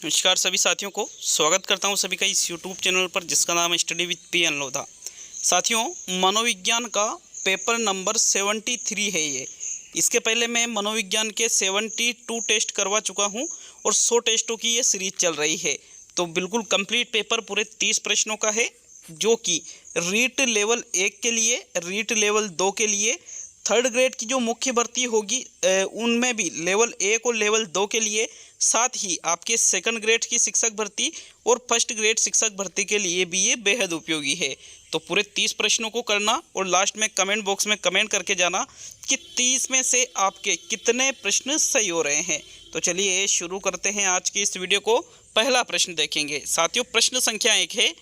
नमस्कार सभी साथियों को स्वागत करता हूं सभी का इस YouTube चैनल पर जिसका नाम है स्टडी विद पी अनलोधा। साथियों, मनोविज्ञान का पेपर नंबर 73 है ये। इसके पहले मैं मनोविज्ञान के 72 टेस्ट करवा चुका हूं और 100 टेस्टों की ये सीरीज चल रही है। तो बिल्कुल कंप्लीट पेपर पूरे 30 प्रश्नों का है, जो कि रीट लेवल 1 के लिए, रीट लेवल 2 के लिए, थर्ड ग्रेड की जो मुख्य भर्ती होगी उनमें भी लेवल 1 और लेवल 2 के लिए, साथ ही आपके सेकंड ग्रेड की शिक्षक भर्ती और फर्स्ट ग्रेड शिक्षक भर्ती के लिए भी ये बेहद उपयोगी है। तो पूरे 30 प्रश्नों को करना और लास्ट में कमेंट बॉक्स में कमेंट करके जाना कि 30 में से आपके कितने प्रश्न सही हो रहे हैं। तो चलिए शुरू करते हैं आज की इस वीडियो को। पहला प्रश्न देखेंगे साथियों, प्रश्न संख्या 1 है।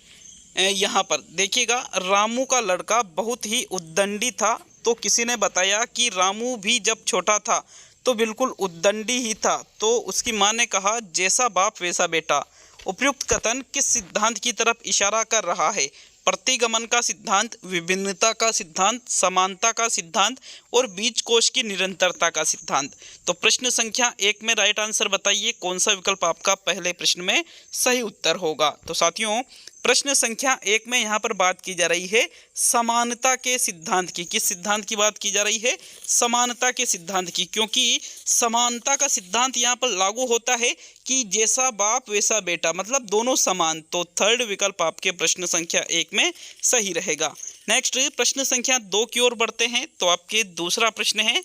यहाँ पर देखिएगा, रामू का लड़का बहुत ही उद्दंडी था। तो किसी ने बताया कि रामू भी जब छोटा था तो बिल्कुल उद्दंडी ही था। तो उसकी माँ ने कहा, जैसा बाप वैसा बेटा। उपयुक्त कथन किस सिद्धांत की तरफ इशारा कर रहा है? प्रतिगमन का सिद्धांत, विभिन्नता का सिद्धांत, समानता का सिद्धांत और बीज कोश की निरंतरता का सिद्धांत। तो प्रश्न संख्या 1 में राइट आंसर बताइए, कौन सा विकल्प आपका पहले प्रश्न में सही उत्तर होगा। तो साथियों, प्रश्न संख्या 1 में यहाँ पर बात की जा रही है समानता के सिद्धांत की। किस सिद्धांत की बात की जा रही है? समानता के सिद्धांत की, क्योंकि समानता का सिद्धांत यहाँ पर लागू होता है कि जैसा बाप वैसा बेटा, मतलब दोनों समान। तो थर्ड विकल्प आपके प्रश्न संख्या 1 में सही रहेगा। नेक्स्ट प्रश्न संख्या 2 की ओर बढ़ते हैं। तो आपके दूसरा प्रश्न है,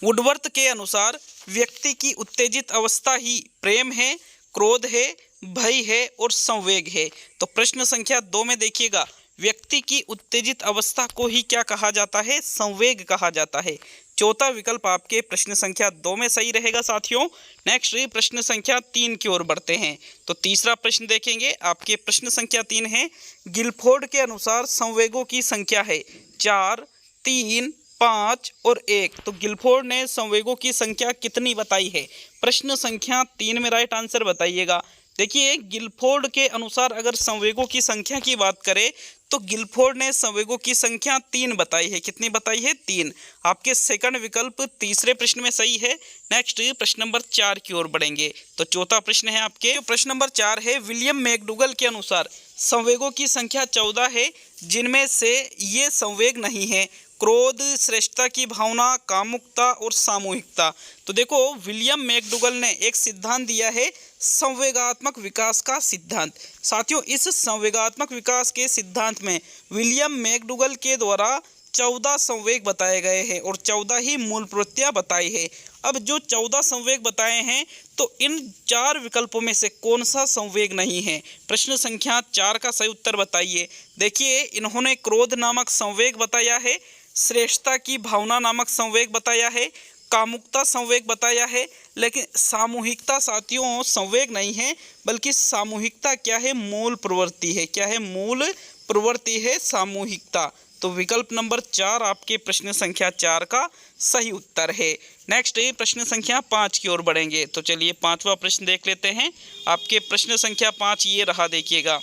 वुडवर्थ के अनुसार व्यक्ति की उत्तेजित अवस्था ही प्रेम है, क्रोध है, भय है और संवेग है। तो प्रश्न संख्या 2 में देखिएगा, व्यक्ति की उत्तेजित अवस्था को ही क्या कहा जाता है? संवेग कहा जाता है। चौथा विकल्प आपके प्रश्न संख्या 2 में सही रहेगा साथियों। नेक्स्ट प्रश्न संख्या 3 की ओर बढ़ते हैं। तो तीसरा प्रश्न देखेंगे, आपके प्रश्न संख्या 3 है, गिलफोर्ड के अनुसार संवेगों की संख्या है 4, 3, 5 और 1। तो गिलफोर्ड ने संवेगों की संख्या कितनी बताई है? प्रश्न संख्या 3 में राइट आंसर बताइएगा। देखिए, गिलफोर्ड के अनुसार अगर संवेगों की संख्या की बात करें तो गिलफोर्ड ने संवेगों की संख्या 3 बताई है। कितनी बताई है? 3। आपके सेकंड विकल्प तीसरे प्रश्न में सही है। नेक्स्ट प्रश्न नंबर 4 की ओर बढ़ेंगे। तो चौथा प्रश्न है आपके, प्रश्न नंबर 4 है, विलियम मैकडूगल के अनुसार संवेगों की संख्या 14 है, जिनमें से ये संवेग नहीं है क्रोध, श्रेष्ठता की भावना, कामुकता और सामूहिकता। तो देखो, विलियम मैकडूगल ने एक सिद्धांत दिया है संवेगात्मक विकास का सिद्धांत। साथियों, इस संवेगात्मक विकास के सिद्धांत में विलियम मैकडूगल के द्वारा 14 संवेग बताए गए हैं और 14 ही मूल प्रवृत्तियां बताई है। अब जो 14 संवेग बताए हैं, तो इन 4 विकल्पों में से कौन सा संवेग नहीं है? प्रश्न संख्या 4 का सही उत्तर बताइए। देखिए, इन्होंने क्रोध नामक संवेग बताया है, श्रेष्ठता की भावना नामक संवेग बताया है, कामुकता संवेग बताया है, लेकिन सामूहिकता साथियों संवेग नहीं है, बल्कि सामूहिकता क्या है? मूल प्रवृत्ति है। क्या है? मूल प्रवृत्ति है सामूहिकता। तो विकल्प नंबर 4 आपके प्रश्न संख्या 4 का सही उत्तर है। नेक्स्ट प्रश्न संख्या 5 की ओर बढ़ेंगे। तो चलिए पांचवा प्रश्न देख लेते हैं। आपके प्रश्न संख्या 5 ये रहा, देखिएगा,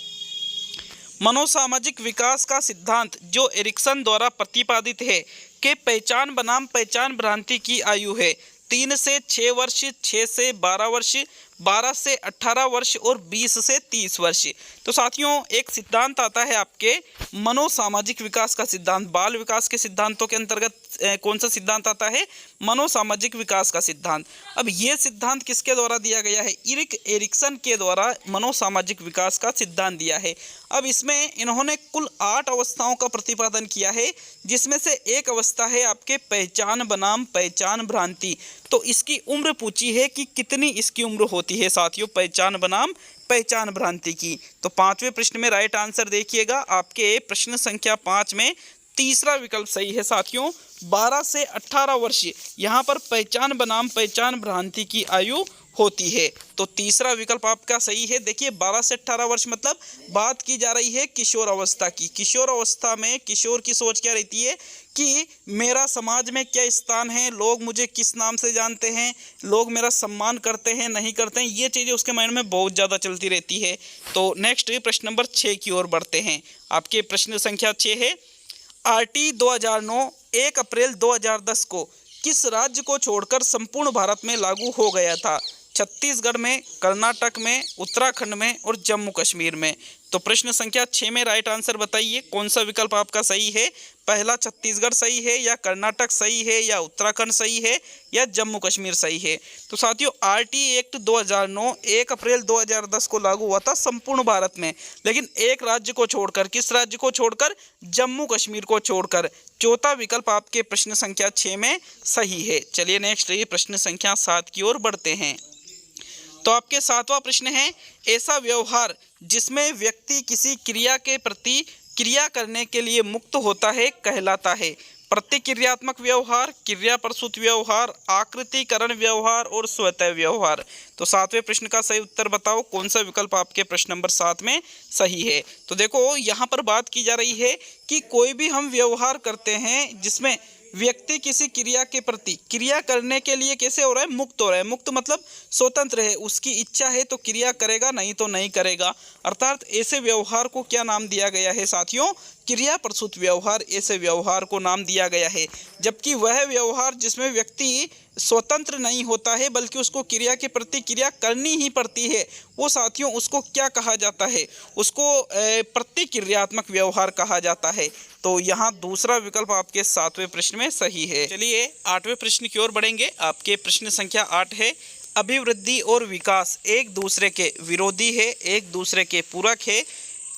मनोसामाजिक विकास का सिद्धांत जो एरिक्सन द्वारा प्रतिपादित है कि पहचान बनाम पहचान भ्रांति की आयु है 3 से 6 वर्ष, 6 से 12 वर्ष, 12 से 18 वर्ष और 20 से 30 वर्ष। तो साथियों, एक सिद्धांत आता है आपके मनोसामाजिक विकास का सिद्धांत। बाल विकास के सिद्धांतों के अंतर्गत कौन सा सिद्धांत आता है? मनोसामाजिक विकास का सिद्धांत। अब ये सिद्धांत किसके द्वारा दिया गया है? इरिक एरिक्सन के द्वारा मनोसामाजिक विकास का सिद्धांत दिया है। अब इसमें इन्होंने कुल 8 अवस्थाओं का प्रतिपादन किया है, जिसमें से एक अवस्था है आपके पहचान बनाम पहचान भ्रांति। तो इसकी उम्र पूछी है कि कितनी इसकी उम्र होती है साथियों, पहचान बनाम पहचान भ्रांति की। तो पांचवें प्रश्न में राइट आंसर देखिएगा, आपके प्रश्न संख्या 5 में तीसरा विकल्प सही है साथियों, 12 से 18 वर्ष यहाँ पर पहचान बनाम पहचान भ्रांति की आयु होती है। तो तीसरा विकल्प आपका सही है। देखिए, 12 से 18 वर्ष मतलब बात की जा रही है किशोर अवस्था की। किशोर अवस्था में किशोर की सोच क्या रहती है कि मेरा समाज में क्या स्थान है, लोग मुझे किस नाम से जानते हैं, लोग मेरा सम्मान करते हैं नहीं करते हैं, ये चीज़ें उसके माइंड में बहुत ज़्यादा चलती रहती है। तो नेक्स्ट प्रश्न नंबर 6 की ओर बढ़ते हैं। आपके प्रश्न संख्या 6 है, RT 2009 1 अप्रैल 2010 को किस राज्य को छोड़कर संपूर्ण भारत में लागू हो गया था? छत्तीसगढ़ में, कर्नाटक में, उत्तराखंड में और जम्मू कश्मीर में। तो प्रश्न संख्या 6 में राइट आंसर बताइए, कौन सा विकल्प आपका सही है। पहला छत्तीसगढ़ सही है, या कर्नाटक सही है, या उत्तराखंड सही है, या जम्मू कश्मीर सही है। तो साथियों, आरटी एक्ट 2009 1 अप्रैल 2010 को लागू हुआ था संपूर्ण भारत में, लेकिन एक राज्य को छोड़कर, किस राज्य को छोड़कर, जम्मू कश्मीर को छोड़कर। चौथा विकल्प आपके प्रश्न संख्या 6 में सही है। चलिए नेक्स्ट प्रश्न संख्या 7 की ओर बढ़ते हैं। तो आपके 7वां प्रश्न है, ऐसा व्यवहार जिसमें व्यक्ति किसी क्रिया के प्रति क्रिया करने के लिए मुक्त होता है कहलाता है। प्रतिक्रियात्मक व्यवहार, क्रिया प्रसूत व्यवहार, आकृतिकरण व्यवहार और स्वतः व्यवहार। तो 7वें प्रश्न का सही उत्तर बताओ, कौन सा विकल्प आपके प्रश्न नंबर 7 में सही है। तो देखो, यहाँ पर बात की जा रही है कि कोई भी हम व्यवहार करते हैं जिसमें व्यक्ति किसी क्रिया के प्रति क्रिया करने के लिए कैसे हो रहा है, मुक्त हो रहा है। मुक्त मतलब स्वतंत्र है, उसकी इच्छा है तो क्रिया करेगा, नहीं तो नहीं करेगा। अर्थात ऐसे व्यवहार को क्या नाम दिया गया है साथियों, क्रिया प्रसूत व्यवहार, ऐसे व्यवहार को नाम दिया गया है। जबकि वह व्यवहार जिसमें व्यक्ति स्वतंत्र नहीं होता है बल्कि उसको क्रिया के प्रति क्रिया करनी ही पड़ती है, वो साथियों उसको क्या कहा जाता है, उसको प्रतिक्रियात्मक व्यवहार कहा जाता है। तो यहाँ दूसरा विकल्प आपके 7वें प्रश्न में सही है। चलिए 8वें प्रश्न की ओर बढ़ेंगे। आपके प्रश्न संख्या 8 है, अभिवृद्धि और विकास एक दूसरे के विरोधी है, एक दूसरे के पूरक है,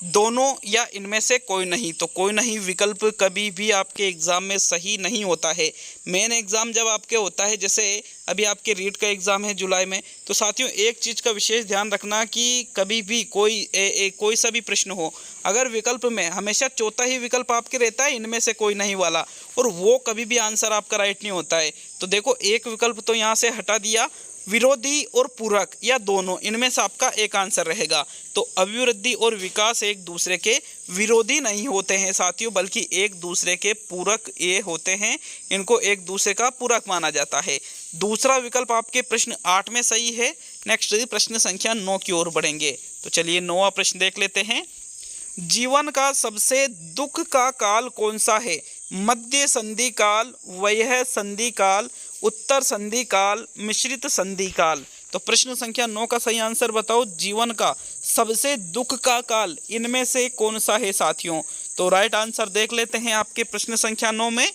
दोनों या इनमें से कोई नहीं। तो कोई नहीं विकल्प कभी भी आपके एग्ज़ाम में सही नहीं होता है। मेन एग्ज़ाम जब आपके होता है, जैसे अभी आपके रीट का एग्ज़ाम है जुलाई में, तो साथियों एक चीज़ का विशेष ध्यान रखना कि कभी भी कोई सा भी प्रश्न हो, अगर विकल्प में हमेशा चौथा ही विकल्प आपके रहता है, इनमें से कोई नहीं वाला, और वो कभी भी आंसर आपका राइट नहीं होता है। तो देखो, एक विकल्प तो यहाँ से हटा दिया, विरोधी और पूरक या दोनों, इनमें से आपका एक आंसर रहेगा। तो अभिवृद्धि और विकास एक दूसरे के विरोधी नहीं होते हैं साथियों, बल्कि एक दूसरे के पूरक ये होते हैं, इनको एक दूसरे का पूरक माना जाता है। दूसरा विकल्प आपके प्रश्न 8 में सही है। नेक्स्ट प्रश्न संख्या 9 की ओर बढ़ेंगे। तो चलिए 9वां प्रश्न देख लेते हैं। जीवन का सबसे दुख का काल कौन सा है? मध्य संधि काल, वयः संधि काल, उत्तर संधि काल, मिश्रित संधि काल। तो प्रश्न संख्या 9 का सही आंसर बताओ, जीवन का सबसे दुख का काल इनमें से कौन सा है साथियों। तो राइट आंसर देख लेते हैं आपके प्रश्न संख्या 9 में।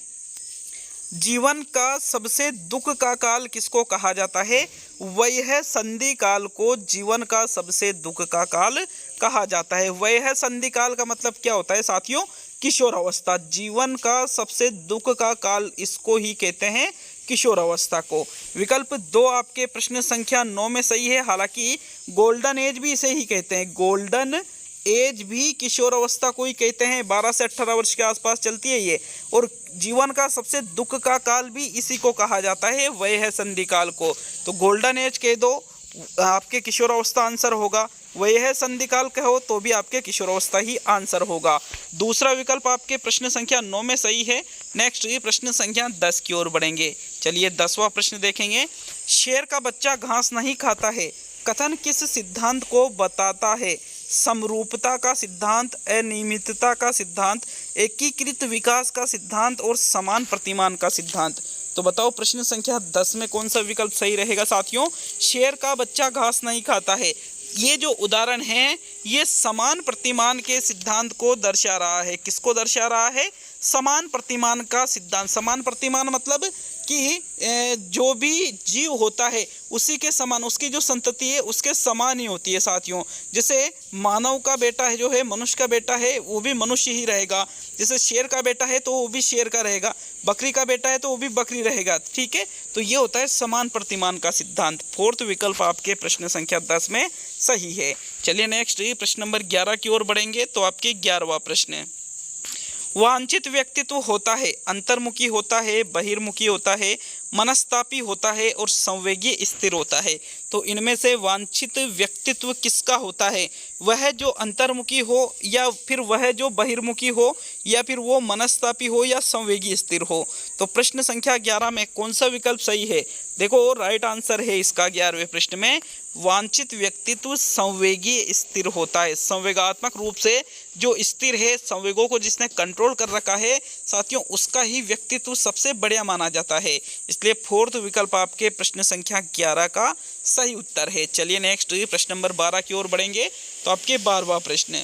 जीवन का सबसे दुख का काल किसको कहा जाता है? वयः संधि काल को जीवन का सबसे दुख का काल कहा जाता है। वयः संधि काल का मतलब क्या होता है साथियों? किशोर अवस्था। जीवन का सबसे दुख का काल इसको ही कहते हैं, किशोर अवस्था को। विकल्प 2 आपके प्रश्न संख्या 9 में सही है। हालांकि गोल्डन एज भी इसे ही कहते हैं, गोल्डन एज भी किशोर अवस्था को ही कहते हैं। 12 से 18 वर्ष के आसपास चलती है ये। और जीवन का सबसे दुख का काल भी इसी को कहा जाता है, वयः संधि काल को। तो गोल्डन एज कह दो, आपके किशोर अवस्था आंसर होगा। वयः संधि काल कहो तो भी आपके किशोर अवस्था ही आंसर होगा। दूसरा विकल्प आपके प्रश्न संख्या 9 में सही है। नेक्स्ट ये प्रश्न संख्या 10 की ओर बढ़ेंगे। चलिए 10वां प्रश्न देखेंगे। शेर का बच्चा घास नहीं खाता है, कथन किस सिद्धांत को बताता है? समरूपता का सिद्धांत, अनियमितता का सिद्धांत, एकीकृत विकास का सिद्धांत और समान प्रतिमान का सिद्धांत। तो बताओ प्रश्न संख्या 10 में कौन सा विकल्प सही रहेगा साथियों? शेर का बच्चा घास नहीं खाता है, ये जो उदाहरण है ये समान प्रतिमान के सिद्धांत को दर्शा रहा है। किसको दर्शा रहा है? समान प्रतिमान का सिद्धांत। समान प्रतिमान मतलब कि जो भी जीव होता है उसी के समान, उसकी जो संतति है उसके समान ही होती है साथियों। जैसे मानव का बेटा है जो है, मनुष्य का बेटा है, वो भी मनुष्य ही रहेगा। जैसे शेर का बेटा है तो वो भी शेर का रहेगा, बकरी का बेटा है तो वो भी बकरी रहेगा। ठीक है, तो ये होता है समान प्रतिमान का सिद्धांत। 4th विकल्प आपके प्रश्न संख्या 10 में सही है। चलिए नेक्स्ट प्रश्न नंबर 11 की ओर बढ़ेंगे। तो आपके 11वां प्रश्न है। वांछित व्यक्तित्व होता है, अंतर्मुखी होता है, बहिर्मुखी होता है, मनस्तापी होता है और संवेगी स्थिर होता है। तो इनमें से वांछित व्यक्तित्व किसका होता है? वह जो अंतर्मुखी हो, या फिर वह जो बहिर्मुखी हो, या फिर वो मनस्तापी हो या संवेगी स्थिर हो। तो प्रश्न संख्या 11 में कौन सा विकल्प सही है? देखो राइट आंसर है इसका 11वें प्रश्न में, वांछित व्यक्तित्व संवेगी स्थिर होता है। संवेगात्मक रूप से जो स्थिर है, संवेगों को जिसने कंट्रोल कर रखा है साथियों, उसका ही व्यक्तित्व सबसे बढ़िया माना जाता है। इसलिए फोर्थ विकल्प आपके प्रश्न संख्या 11 का सही उत्तर है। चलिए नेक्स्ट प्रश्न नंबर 12 की ओर बढ़ेंगे। तो आपके 12वां प्रश्न,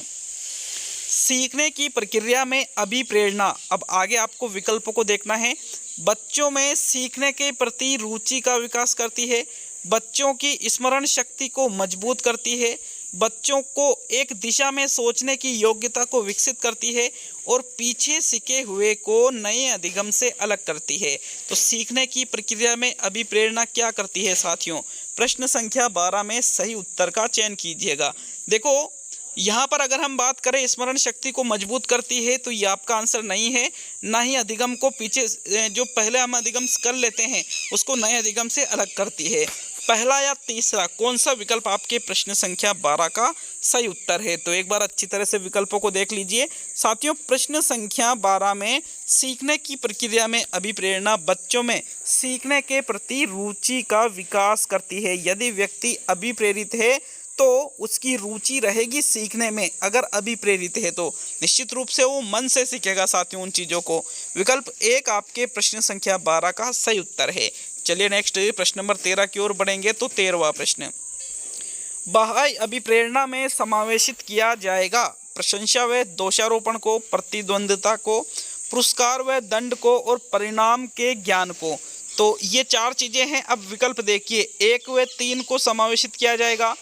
सीखने की प्रक्रिया में अभिप्रेरणा, अब आगे आपको विकल्पों को देखना है, बच्चों में सीखने के प्रति रुचि का विकास करती है, बच्चों की स्मरण शक्ति को मजबूत करती है, बच्चों को एक दिशा में सोचने की योग्यता को विकसित करती है और पीछे सीखे हुए को नए अधिगम से अलग करती है। तो सीखने की प्रक्रिया में अभिप्रेरणा क्या करती है साथियों? प्रश्न संख्या 12 में सही उत्तर का चयन कीजिएगा। देखो यहाँ पर अगर हम बात करें स्मरण शक्ति को मजबूत करती है तो ये आपका आंसर नहीं है, ना ही अधिगम को पीछे जो पहले हम अधिगम कर लेते हैं उसको नए अधिगम से अलग करती है। पहला या तीसरा कौन सा विकल्प आपके प्रश्न संख्या 12 का सही उत्तर है? तो एक बार अच्छी तरह से विकल्पों को देख लीजिए साथियों। प्रश्न संख्या 12 में सीखने की प्रक्रिया में अभिप्रेरणा बच्चों में सीखने के प्रति रुचि का विकास करती है। यदि व्यक्ति अभिप्रेरित है तो उसकी रुचि रहेगी सीखने में। अगर अभिप्रेरित है तो निश्चित रूप से वो मन से सीखेगा साथियों उन चीज़ों को। विकल्प 1 आपके प्रश्न संख्या 12 का सही उत्तर है। चलिए नेक्स्ट प्रश्न नंबर 13 की ओर बढ़ेंगे। तो 13वां प्रश्न, बाह्य अभिप्रेरणा में समावेशित किया जाएगा प्रशंसा व दोषारोपण को, प्रतिद्वंद्विता को, पुरस्कार व दंड को और परिणाम के ज्ञान को। तो ये 4 चीज़ें हैं। अब विकल्प देखिए, 1 व 3 को समावेशित किया जाएगा,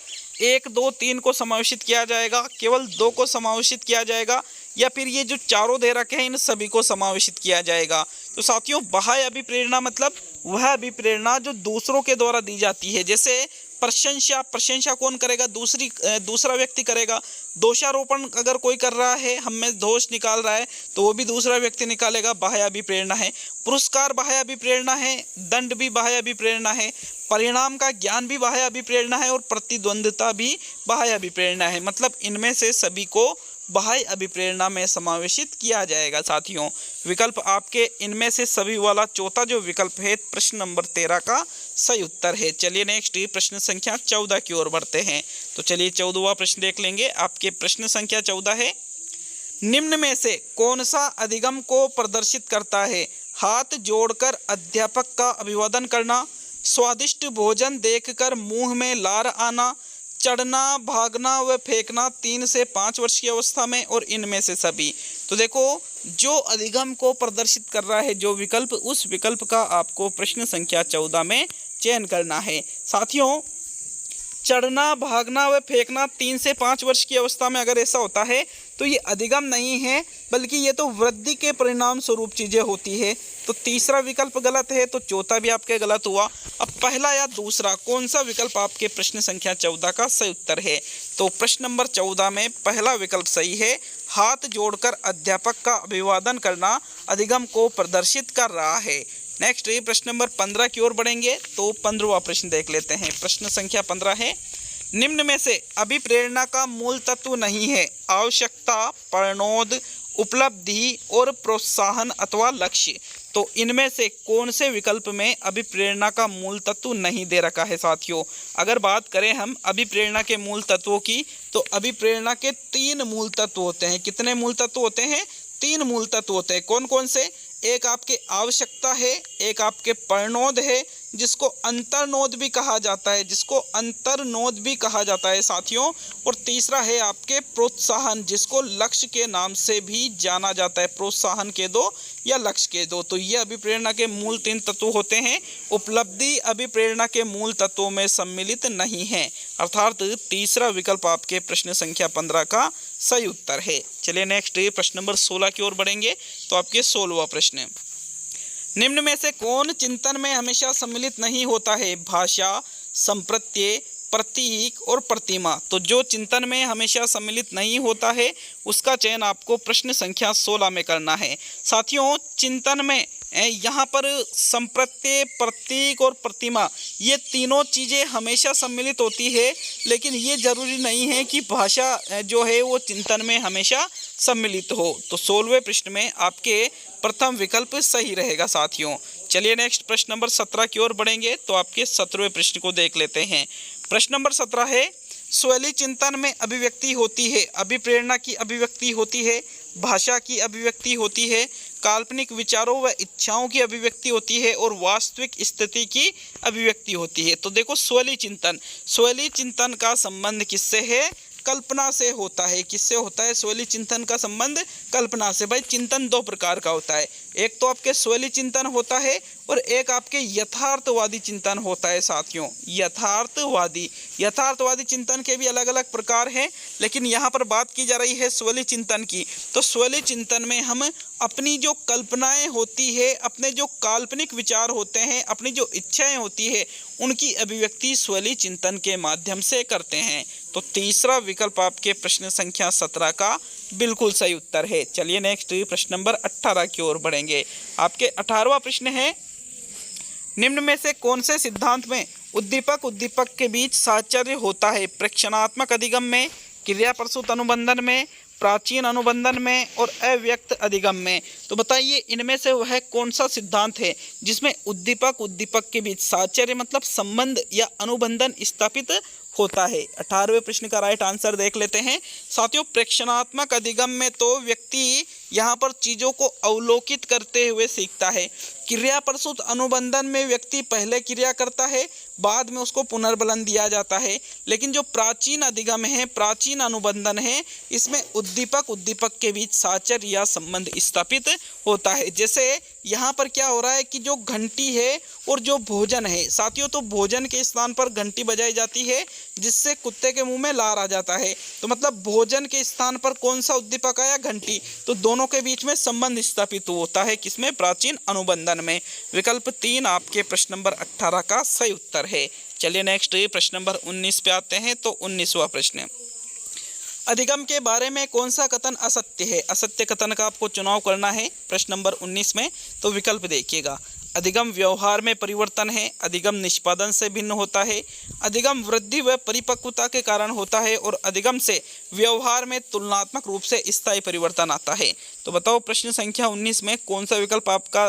1, 2, 3 को समावेशित किया जाएगा, केवल 2 को समावेशित किया जाएगा, या फिर ये जो चारों दे रखे हैं इन सभी को समावेशित किया जाएगा। तो साथियों बाह्य अभिप्रेरणा मतलब वह अभिप्रेरणा जो दूसरों के द्वारा दी जाती है। जैसे प्रशंसा कौन करेगा? दूसरा व्यक्ति करेगा। दोषारोपण अगर कोई कर रहा है, हम में दोष निकाल रहा है, तो वो भी दूसरा व्यक्ति निकालेगा, बाह्य अभिप्रेरणा है। पुरस्कार बाह्य अभिप्रेरणा है, दंड भी बाह्य अभिप्रेरणा है, परिणाम का ज्ञान भी बाह्य अभिप्रेरणा है और प्रतिद्वंद्विता भी बाह्य अभिप्रेरणा है। मतलब इनमें से सभी को बाह्य अभिप्रेरणा में समावेशित किया जाएगा साथियों। विकल्प आपके इनमें से सभी वाला चौथा जो विकल्प है प्रश्न नंबर 13 का सही उत्तर है। चलिए नेक्स्ट प्रश्न संख्या 14 की ओर बढ़ते हैं। तो चलिए 14वां प्रश्न देख लेंगे। आपके प्रश्न संख्या 14 है, निम्न में से कौन सा अधिगम को प्रदर्शित करता है? हाथ जोड़कर अध्यापक का अभिवादन करना, स्वादिष्ट भोजन देखकर मुंह में लार आना, चढ़ना, भागना व फेंकना 3 से 5 वर्ष की अवस्था में, और इनमें से सभी। तो देखो जो अधिगम को प्रदर्शित कर रहा है जो विकल्प, उस विकल्प का आपको प्रश्न संख्या 14 में चयन करना है साथियों। चढ़ना, भागना व फेंकना 3 से 5 वर्ष की अवस्था में अगर ऐसा होता है तो ये अधिगम नहीं है, बल्कि ये तो वृद्धि के परिणाम स्वरूप चीज़ें होती है। तो तीसरा विकल्प गलत है, तो चौथा भी आपके गलत हुआ। अब पहला या दूसरा कौन सा विकल्प आपके प्रश्न संख्या 14 का सही उत्तर है? तो प्रश्न नंबर 14 में पहला विकल्प सही है, हाथ जोड़कर अध्यापक का अभिवादन करना अधिगम को प्रदर्शित कर रहा है। नेक्स्ट प्रश्न नंबर 15 की ओर बढ़ेंगे। तो 15वां प्रश्न देख लेते हैं। प्रश्न संख्या 15 है, निम्न में से अभिप्रेरणा का मूल तत्व नहीं है आवश्यकता, प्रणोद, उपलब्धि और प्रोत्साहन अथवा लक्ष्य। तो इनमें से कौन से विकल्प में अभिप्रेरणा का मूल तत्व नहीं दे रखा है साथियों? अगर बात करें हम अभिप्रेरणा के मूल तत्वों की, तो अभिप्रेरणा के 3 मूल तत्व होते हैं। कितने मूल तत्व होते हैं? 3 मूल तत्व होते हैं। कौन कौन से? एक आपके आवश्यकता है, एक आपके प्रणोद है जिसको अंतर्नोद भी कहा जाता है, साथियों, और तीसरा है आपके प्रोत्साहन जिसको लक्ष्य के नाम से भी जाना जाता है। प्रोत्साहन के 2 या लक्ष्य के 2। तो ये अभिप्रेरणा के मूल 3 तत्व होते हैं। उपलब्धि अभिप्रेरणा के मूल तत्वों में सम्मिलित नहीं है, अर्थात तीसरा विकल्प आपके प्रश्न संख्या 15 का सही उत्तर है। चलिए नेक्स्ट प्रश्न नंबर 16 की ओर बढ़ेंगे। तो आपके 16वां प्रश्न, निम्न में से कौन चिंतन में हमेशा सम्मिलित नहीं होता है? भाषा, संप्रत्यय, प्रतीक और प्रतिमा। तो जो चिंतन में हमेशा सम्मिलित नहीं होता है उसका चयन आपको प्रश्न संख्या 16 में करना है साथियों। चिंतन में यहाँ पर संप्रत्यय, प्रतीक और प्रतिमा, ये तीनों चीज़ें हमेशा सम्मिलित होती है, लेकिन ये जरूरी नहीं है कि भाषा जो है वो चिंतन में हमेशा सम्मिलित हो। तो 16वें प्रश्न में आपके प्रथम विकल्प सही रहेगा साथियों। चलिए नेक्स्ट प्रश्न नंबर 17 की ओर बढ़ेंगे, तो आपके 17वें प्रश्न को देख लेते हैं। प्रश्न नंबर 17 है, स्वैली चिंतन में अभिव्यक्ति होती है, अभिप्रेरणा की अभिव्यक्ति होती है, भाषा की अभिव्यक्ति होती है, काल्पनिक विचारों व इच्छाओं की अभिव्यक्ति होती है और वास्तविक स्थिति की अभिव्यक्ति होती है। तो देखो स्वैली चिंतन का संबंध किससे है? कल्पना से होता है। किससे होता है स्वैली चिंतन का संबंध? कल्पना से। भाई चिंतन दो प्रकार का होता है, एक तो आपके स्वैली चिंतन होता है और एक आपके यथार्थवादी चिंतन होता है साथियों। यथार्थवादी चिंतन के भी अलग अलग प्रकार हैं, लेकिन यहाँ पर बात की जा रही है स्वैली चिंतन की। तो स्वैली चिंतन में हम अपनी जो कल्पनाएं होती है, अपने जो काल्पनिक विचार होते हैं, अपनी जो इच्छाएं होती है, उनकी अभिव्यक्ति स्वैली चिंतन के माध्यम से करते हैं। तो तीसरा विकल्प आपके प्रश्न संख्या 17 का बिल्कुल सही उत्तर है। चलिए नेक्स्ट प्रश्न नंबर 18 की ओर बढ़ेंगे। आपके 18वां प्रश्न है, निम्न में से कौन से सिद्धांत में उद्दीपक के बीच साहचर्य होता है? प्रेक्षणात्मक अधिगम में, क्रिया प्रसूत अनुबंधन में, प्राचीन अनुबंधन में और अव्यक्त अधिगम में। तो बताइए इनमें से वह कौन सा सिद्धांत है जिसमें उद्दीपक के बीच साहचर्य मतलब संबंध या अनुबंधन स्थापित होता है? 18वें प्रश्न का राइट आंसर देख लेते हैं साथियों। प्रेक्षणात्मक अधिगम में तो व्यक्ति यहाँ पर चीज़ों को अवलोकित करते हुए सीखता है। क्रिया प्रसूत अनुबंधन में व्यक्ति पहले क्रिया करता है, बाद में उसको पुनर्बलन दिया जाता है। लेकिन जो प्राचीन अधिगम है, प्राचीन अनुबंधन है, इसमें उद्दीपक के बीच साहचर्य या संबंध स्थापित होता है। जैसे यहाँ पर क्या हो रहा है कि जो घंटी है और जो भोजन है साथियों, तो भोजन के स्थान पर घंटी बजाई जाती है जिससे कुत्ते के मुंह में लार आ जाता है। तो मतलब भोजन के स्थान पर कौन सा उद्दीपक आया? घंटी। तो दोनों के बीच में संबंध स्थापित होता है किसमें? प्राचीन अनुबंधन में। विकल्प 3 आपके प्रश्न नंबर 18 का सही उत्तर है। चलिए नेक्स्ट प्रश्न नंबर 19 पे आते हैं। तो 19वां प्रश्न, अधिगम के बारे में कौन सा कथन असत्य है? असत्य कथन का आपको चुनाव करना है प्रश्न नंबर 19 में। तो विकल्प देखिएगा, अधिगम व्यवहार में परिवर्तन है, अधिगम निष्पादन से भिन्न होता है, अधिगम वृद्धि व परिपक्वता के कारण होता है और अधिगम से व्यवहार में तुलनात्मक रूप से स्थायी परिवर्तन आता है। तो बताओ प्रश्न संख्या 19 में कौन सा विकल्प आपका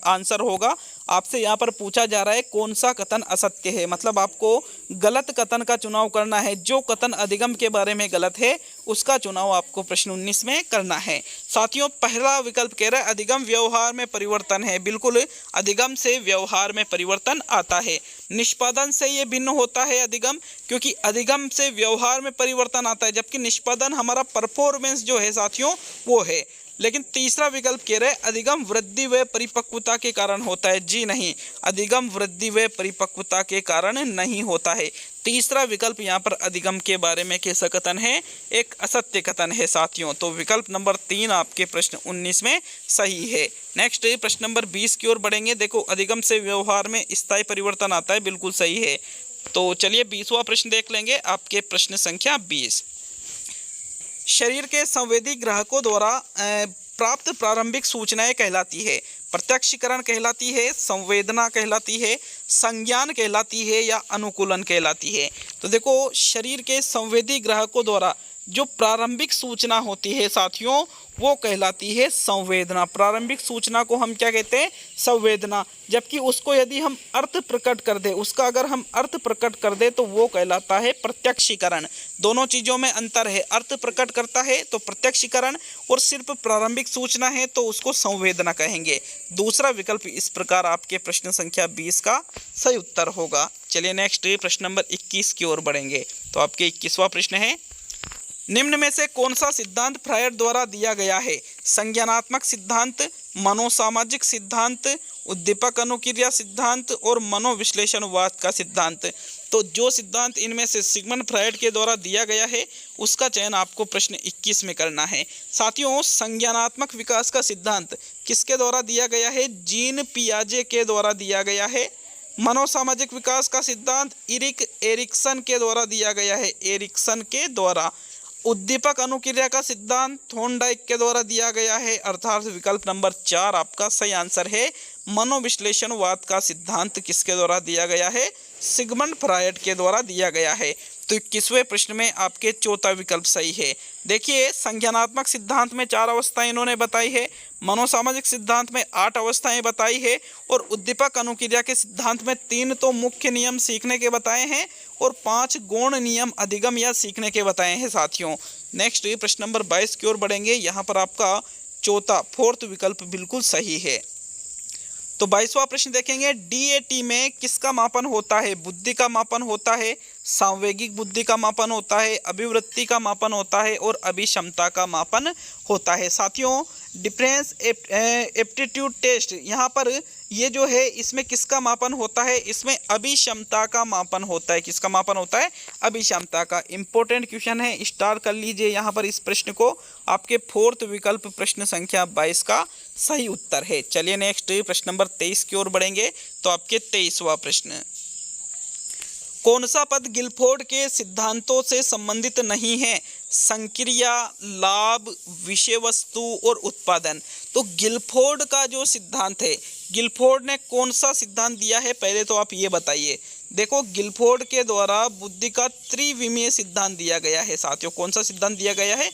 आंसर होगा? आपसे यहाँ पर पूछा जा रहा है कौन सा कथन असत्य है, मतलब आपको गलत कथन का चुनाव करना है। जो कथन अधिगम के बारे में गलत है उसका चुनाव आपको प्रश्न 19 में करना है साथियों। पहला विकल्प कह रहा है अधिगम व्यवहार में परिवर्तन है। बिल्कुल, अधिगम से व्यवहार में परिवर्तन आता है। निष्पादन से ये भिन्न होता है अधिगम, क्योंकि अधिगम से व्यवहार में परिवर्तन आता है, जबकि निष्पादन हमारा परफॉर्मेंस जो है साथियों वो है। लेकिन तीसरा विकल्प कह रहे हैं अधिगम वृद्धि व परिपक्वता के कारण होता है। जी नहीं, अधिगम वृद्धि व परिपक्वता के कारण नहीं होता है। तीसरा विकल्प यहाँ पर अधिगम के बारे में कैसा कथन है? एक असत्य कथन है साथियों। तो विकल्प नंबर 3 आपके प्रश्न 19 में सही है। नेक्स्ट प्रश्न नंबर 20 की ओर बढ़ेंगे। देखो, अधिगम से व्यवहार में स्थायी परिवर्तन आता है, बिल्कुल सही है। तो चलिए 20वां प्रश्न देख लेंगे, आपके प्रश्न संख्या 20। शरीर के संवेदी ग्राहकों द्वारा प्राप्त प्रारंभिक सूचनाएं कहलाती है। प्रत्यक्षीकरण कहलाती है, संवेदना कहलाती है, संज्ञान कहलाती है या अनुकूलन कहलाती है। तो देखो, शरीर के संवेदी ग्राहकों द्वारा जो प्रारंभिक सूचना होती है साथियों वो कहलाती है संवेदना। प्रारंभिक सूचना को हम क्या कहते हैं? संवेदना। जबकि उसको यदि हम अर्थ प्रकट कर दे, उसका अगर हम अर्थ प्रकट कर दे तो वो कहलाता है प्रत्यक्षीकरण। दोनों चीज़ों में अंतर है, अर्थ प्रकट करता है तो प्रत्यक्षीकरण, और सिर्फ प्रारंभिक सूचना है तो उसको संवेदना कहेंगे। दूसरा विकल्प इस प्रकार आपके प्रश्न संख्या 20 का सही उत्तर होगा। चलिए नेक्स्ट प्रश्न नंबर 21 की ओर बढ़ेंगे। तो आपके 21वां प्रश्न है, निम्न में से कौन सा सिद्धांत फ्रायड द्वारा दिया गया है? संज्ञानात्मक सिद्धांत, मनोसामाजिक सिद्धांत, उद्दीपक अनुक्रिया सिद्धांत और मनोविश्लेषणवाद का सिद्धांत। तो जो सिद्धांत इनमें से सिगमंड फ्रायड के द्वारा दिया गया है उसका चयन आपको प्रश्न 21 में करना है साथियों। संज्ञानात्मक विकास का सिद्धांत किसके द्वारा दिया गया है? जीन पियाजे के द्वारा दिया गया है। मनोसामाजिक विकास का सिद्धांत इरिक एरिक्सन के द्वारा दिया गया है, एरिक्सन के द्वारा। उद्दीपक अनुक्रिया का सिद्धांत थॉर्नडाइक के द्वारा दिया गया है, अर्थात विकल्प नंबर 4 आपका सही आंसर है। मनोविश्लेषणवाद का सिद्धांत किसके द्वारा दिया गया है? सिगमंड फ्रायड के द्वारा दिया गया है। तो 21वें प्रश्न में आपके चौथा विकल्प सही है। देखिए, संज्ञानात्मक सिद्धांत में 4 अवस्थाएं इन्होंने बताई है, मनोसामाजिक सिद्धांत में 8 अवस्थाएं बताई है और उद्दीपक अनुक्रिया के सिद्धांत में 3 तो मुख्य नियम सीखने के बताए हैं और 5 गौण नियम अधिगम या सीखने के बताए हैं साथियों। नेक्स्ट प्रश्न नंबर 22 की ओर बढ़ेंगे। यहाँ पर आपका चौथा फोर्थ विकल्प बिल्कुल सही है। तो 22वां प्रश्न देखेंगे, डीएटी में किसका मापन होता है? बुद्धि का मापन होता है, सांवेगिक बुद्धि का मापन होता है, अभिवृत्ति का मापन होता है और अभिक्षमता का मापन होता है। साथियों, डिफरेंस एप्टीट्यूड टेस्ट यहाँ पर ये जो है इसमें किसका मापन होता है? इसमें अभिक्षमता का मापन होता है। किसका मापन होता है? अभिक्षमता का। इंपॉर्टेंट क्वेश्चन है, स्टार कर लीजिए यहाँ पर इस प्रश्न को। आपके फोर्थ विकल्प प्रश्न संख्या 22 का सही उत्तर है। चलिए नेक्स्ट प्रश्न नंबर 23 की ओर बढ़ेंगे। तो आपके 23वां प्रश्न, कौन सा पद गिलफोर्ड के सिद्धांतों से संबंधित नहीं है? संक्रिया, लाभ, विषय वस्तु और उत्पादन। तो गिलफोर्ड का जो सिद्धांत है, गिलफोर्ड ने कौन सा सिद्धांत दिया है पहले तो आप ये बताइए। देखो, गिलफोर्ड के द्वारा बुद्धि का त्रिविमीय सिद्धांत दिया गया है साथियों। कौन सा सिद्धांत दिया गया है?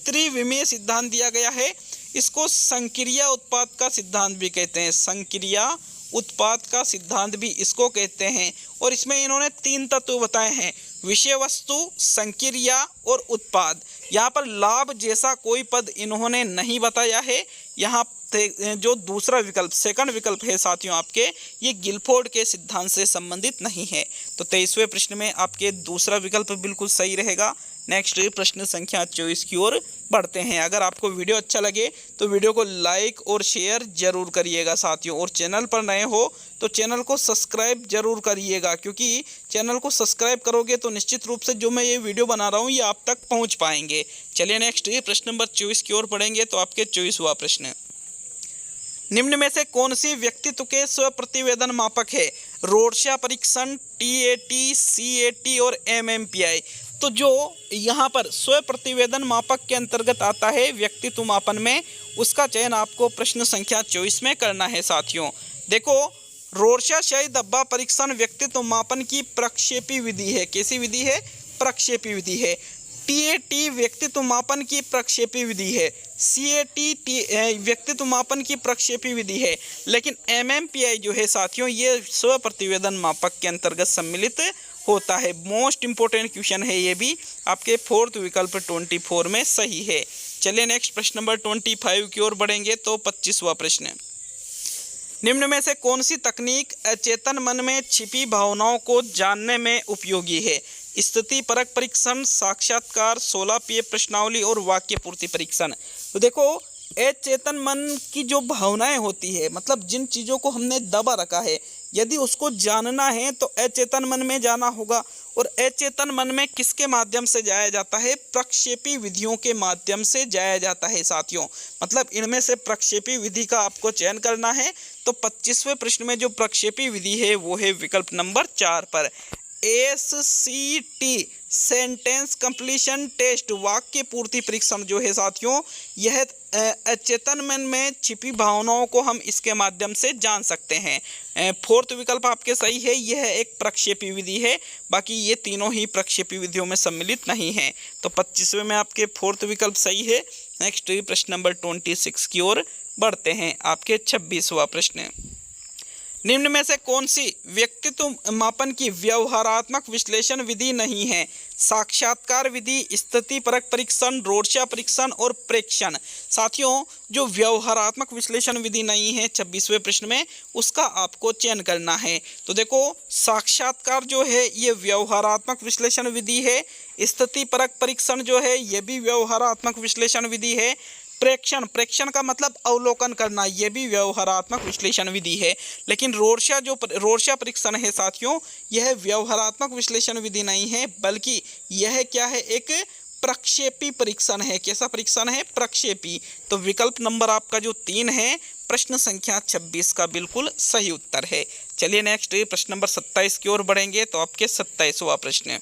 त्रिविमीय सिद्धांत दिया गया है। इसको संक्रिया उत्पाद का सिद्धांत भी कहते हैं। संक्रिया उत्पाद का सिद्धांत भी इसको कहते हैं। और इसमें इन्होंने 3 तत्व बताए हैं, विषय वस्तु, संक्रिया और उत्पाद। यहाँ पर लाभ जैसा कोई पद इन्होंने नहीं बताया है। यहाँ जो दूसरा विकल्प, सेकंड विकल्प है साथियों आपके, ये गिलफोर्ड के सिद्धांत से संबंधित नहीं है। तो 23वें प्रश्न में आपके दूसरा विकल्प बिल्कुल सही रहेगा। नेक्स्ट प्रश्न संख्या 24 की ओर बढ़ते हैं। अगर आपको वीडियो अच्छा लगे तो वीडियो को लाइक और शेयर जरूर करिएगा साथियों, और चैनल पर नए हो तो चैनल को सब्सक्राइब जरूर करिएगा, क्योंकि चैनल को सब्सक्राइब करोगे तो निश्चित रूप से जो मैं ये वीडियो बना रहा हूँ ये आप तक पहुँच पाएंगे। चलिए नेक्स्ट प्रश्न नंबर 24 की ओर बढ़ेंगे। तो आपके 24वां प्रश्न, निम्न में से कौन सी व्यक्तित्व के स्व प्रतिवेदन मापक है? रोर्शा परीक्षण, टीएटी, सीएटी और एमएमपीआई। तो जो यहाँ पर स्व प्रतिवेदन मापक के अंतर्गत आता है व्यक्तित्व मापन में, उसका चयन आपको प्रश्न संख्या 24 में करना है साथियों। देखो, रोर्शा शाही धब्बा परीक्षण व्यक्तित्व मापन की प्रक्षेपी विधि है। कैसी विधि है? प्रक्षेपी विधि है। टीएटी व्यक्तित्व मापन की प्रक्षेपी विधि है। सीएटी व्यक्तित्व मापन की प्रक्षेपी विधि है। लेकिन एमएमपीआई जो है साथियों, ये स्व प्रतिवेदन मापक के अंतर्गत सम्मिलित होता है। मोस्ट इंपोर्टेंट क्वेश्चन है ये भी, आपके फोर्थ विकल्प 24 में सही है। चलिए नेक्स्ट प्रश्न नंबर 25 की ओर बढ़ेंगे। तो 25वां प्रश्न, निम्न में से कौन सी तकनीक अचेतन मन में छिपी भावनाओं को जानने में उपयोगी है? स्थिति परक परीक्षण, साक्षात्कार, 16P प्रश्नावली और वाक्य पूर्ति परीक्षण। तो देखो, अचेतन मन की जो भावनाएं होती है, मतलब जिन चीज़ों को हमने दबा रखा है, यदि उसको जानना है तो अचेतन मन में जाना होगा। और अचेतन मन में किसके माध्यम से जाया जाता है? प्रक्षेपी विधियों के माध्यम से जाया जाता है साथियों। मतलब इनमें से प्रक्षेपी विधि का आपको चयन करना है। तो 25वें प्रश्न में जो प्रक्षेपी विधि है वो है विकल्प नंबर 4 पर। SCT सेंटेंस कंप्लीशन टेस्ट, वाक्य पूर्ति परीक्षण जो है साथियों, यह अचेतन मन में छिपी भावनाओं को हम इसके माध्यम से जान सकते हैं। फोर्थ विकल्प आपके सही है, यह एक प्रक्षेपी विधि है। बाकी ये तीनों ही प्रक्षेपी विधियों में सम्मिलित नहीं है। तो 25वें में आपके फोर्थ विकल्प सही है। नेक्स्ट प्रश्न नंबर 26 की ओर बढ़ते हैं। आपके 26वां प्रश्न, निम्न में से कौन सी व्यक्तित्व मापन की व्यवहारात्मक विश्लेषण विधि नहीं है? साक्षात्कार विधि, स्थिति परक परीक्षण, रोर्शा परीक्षण और प्रेक्षण। साथियों, जो व्यवहारात्मक विश्लेषण विधि नहीं है 26वें प्रश्न में, उसका आपको चयन करना है। तो देखो, साक्षात्कार जो है ये व्यवहारात्मक विश्लेषण विधि है। स्थिति परक परीक्षण जो है ये भी व्यवहारात्मक विश्लेषण विधि है। प्रेक्षण का मतलब अवलोकन करना, यह भी व्यवहारात्मक विश्लेषण विधि है। लेकिन रोर्शा परीक्षण है साथियों, यह व्यवहारात्मक विश्लेषण विधि नहीं है, बल्कि यह क्या है? एक प्रक्षेपी परीक्षण है। कैसा परीक्षण है? प्रक्षेपी। तो विकल्प नंबर आपका जो 3 है प्रश्न संख्या 26 का बिल्कुल सही उत्तर है। चलिए नेक्स्ट प्रश्न नंबर 27 की ओर बढ़ेंगे। तो आपके 27वां प्रश्न,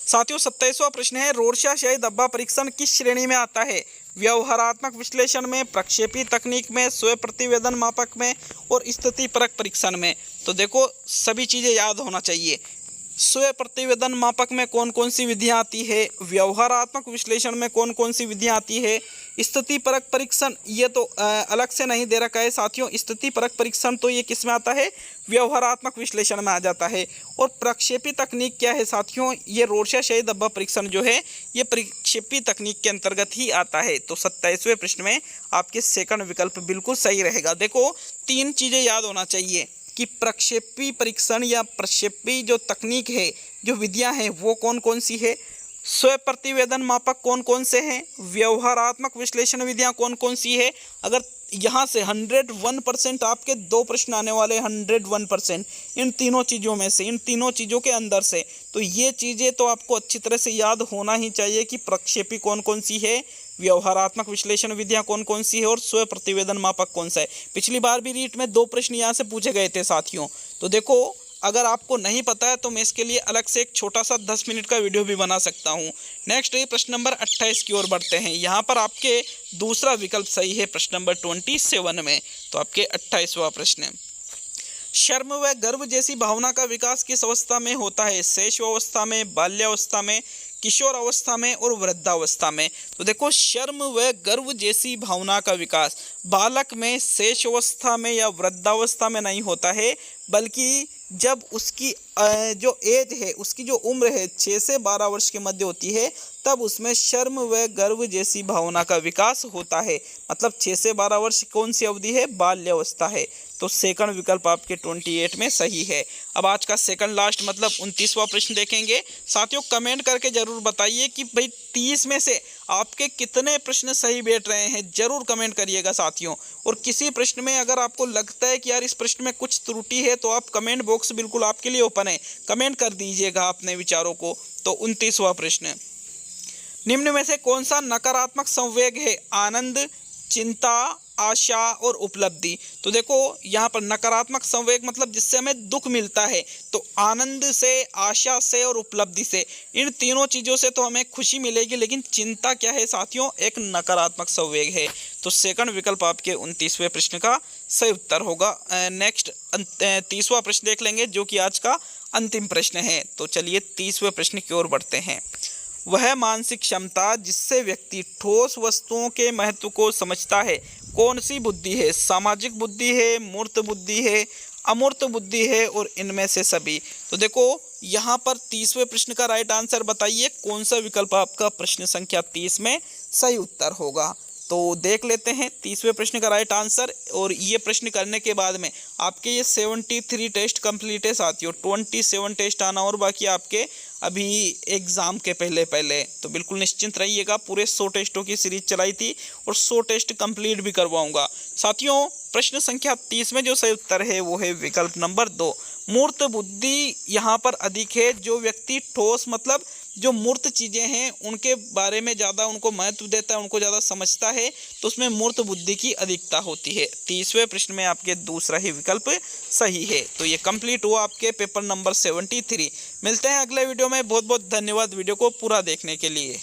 साथियों 27वां प्रश्न है, रोरशा शाही धब्बा परीक्षण किस श्रेणी में आता है? व्यवहारात्मक विश्लेषण में, प्रक्षेपी तकनीक में, स्वयं प्रतिवेदन मापक में और स्थिति परक परीक्षण में। तो देखो सभी चीज़ें याद होना चाहिए। स्वयं प्रतिवेदन मापक में कौन कौन सी विधियाँ आती है, व्यवहारात्मक विश्लेषण में कौन कौन सी विधियाँ आती है, स्थिति परक परीक्षण ये तो अलग से नहीं दे रखा है साथियों। स्थिति परक परीक्षण तो ये किस में आता है? व्यवहारात्मक विश्लेषण में आ जाता है। और प्रक्षेपी तकनीक क्या है साथियों? ये रोरशा शाही धब्बा परीक्षण जो है ये प्रक्षेपी तकनीक के अंतर्गत ही आता है। तो 27वें प्रश्न में आपके सेकंड विकल्प बिल्कुल सही रहेगा। देखो 3 चीज़ें याद होना चाहिए कि प्रक्षेपी परीक्षण या प्रक्षेपी जो तकनीक है, जो विधियां हैं वो कौन कौन सी है, स्वयं प्रतिवेदन मापक कौन कौन से हैं, व्यवहारात्मक विश्लेषण विधियां कौन कौन सी है। अगर यहाँ से 101% आपके 2 प्रश्न आने वाले 101% इन तीनों चीज़ों में से, इन तीनों चीज़ों के अंदर से, तो ये चीज़ें तो आपको अच्छी तरह से याद होना ही चाहिए कि प्रक्षेपी कौन कौन सी है, व्यवहारात्मक विश्लेषण विधियां कौन कौन सी है और स्वयं प्रतिवेदन मापक कौन सा है। पिछली बार भी रीट में 2 प्रश्न यहाँ से पूछे गए थे साथियों। तो देखो अगर आपको नहीं पता है तो मैं इसके लिए अलग से एक छोटा सा 10 मिनट का वीडियो भी बना सकता हूँ। नेक्स्ट ये प्रश्न नंबर 28 की ओर बढ़ते हैं। यहाँ पर आपके दूसरा विकल्प सही है प्रश्न नंबर 27 में। तो आपके 28वां प्रश्न, शर्म व गर्व जैसी भावना का विकास किस अवस्था में होता है? शैशवावस्था में, बाल्यावस्था में, किशोर अवस्था में और वृद्धावस्था में। तो देखो शर्म व गर्व जैसी भावना का विकास बालक में शैशवावस्था में या वृद्धावस्था में नहीं होता है, बल्कि जब उसकी जो एज है, उसकी जो उम्र है 6 से 12 वर्ष के मध्य होती है, तब उसमें शर्म व गर्व जैसी भावना का विकास होता है। मतलब 6 से 12 वर्ष कौन सी अवधि है? बाल्यावस्था है। तो सेकंड विकल्प आपके 28 में सही है। अब आज का सेकंड लास्ट मतलब 29वां प्रश्न देखेंगे। साथियों कमेंट करके जरूर बताइए कि भाई 30 में से आपके कितने प्रश्न सही बैठ रहे हैं, जरूर कमेंट करिएगा साथियों। और किसी प्रश्न में अगर आपको लगता है कि यार इस प्रश्न में कुछ त्रुटि है तो आप कमेंट बॉक्स बिल्कुल आपके लिए ओपन है, कमेंट कर दीजिएगा अपने विचारों को। तो 29वां प्रश्न, निम्न में से कौन सा नकारात्मक संवेग है? आनंद, चिंता, आशा और उपलब्धि। तो देखो यहाँ पर नकारात्मक संवेग मतलब जिससे हमें दुख मिलता है, तो आनंद से, आशा से और उपलब्धि से, इन तीनों चीज़ों से तो हमें खुशी मिलेगी, लेकिन चिंता क्या है साथियों? एक नकारात्मक संवेग है। तो सेकंड विकल्प आपके 29वें प्रश्न का सही उत्तर होगा। नेक्स्ट 30वां प्रश्न देख लेंगे जो कि आज का अंतिम प्रश्न है। तो चलिए 30वें प्रश्न की ओर बढ़ते हैं। वह मानसिक क्षमता जिससे व्यक्ति ठोस वस्तुओं के महत्व को समझता है कौन सी बुद्धि है? सामाजिक बुद्धि है, मूर्त बुद्धि है, अमूर्त बुद्धि है और इनमें से सभी। तो देखो यहाँ पर 30वें प्रश्न का राइट आंसर बताइए, कौन सा विकल्प आपका प्रश्न संख्या 30 में सही उत्तर होगा। तो देख लेते हैं 30वें प्रश्न का राइट आंसर। और ये प्रश्न करने के बाद में आपके ये 73 टेस्ट कंप्लीट है साथियों। 27 टेस्ट आना और बाकी आपके अभी एग्ज़ाम के पहले। तो बिल्कुल निश्चिंत रहिएगा, पूरे 100 टेस्टों की सीरीज चलाई थी और 100 टेस्ट कंप्लीट भी करवाऊंगा साथियों। प्रश्न संख्या 30 में जो सही उत्तर है वो है विकल्प नंबर 2, मूर्त बुद्धि यहाँ पर अधिक है। जो व्यक्ति ठोस मतलब जो मूर्त चीज़ें हैं उनके बारे में ज़्यादा उनको महत्व देता है, उनको ज़्यादा समझता है, तो उसमें मूर्त बुद्धि की अधिकता होती है। 30वें प्रश्न में आपके दूसरा ही विकल्प सही है। तो ये कंप्लीट हुआ आपके पेपर नंबर 73। मिलते हैं अगले वीडियो में। बहुत बहुत धन्यवाद वीडियो को पूरा देखने के लिए।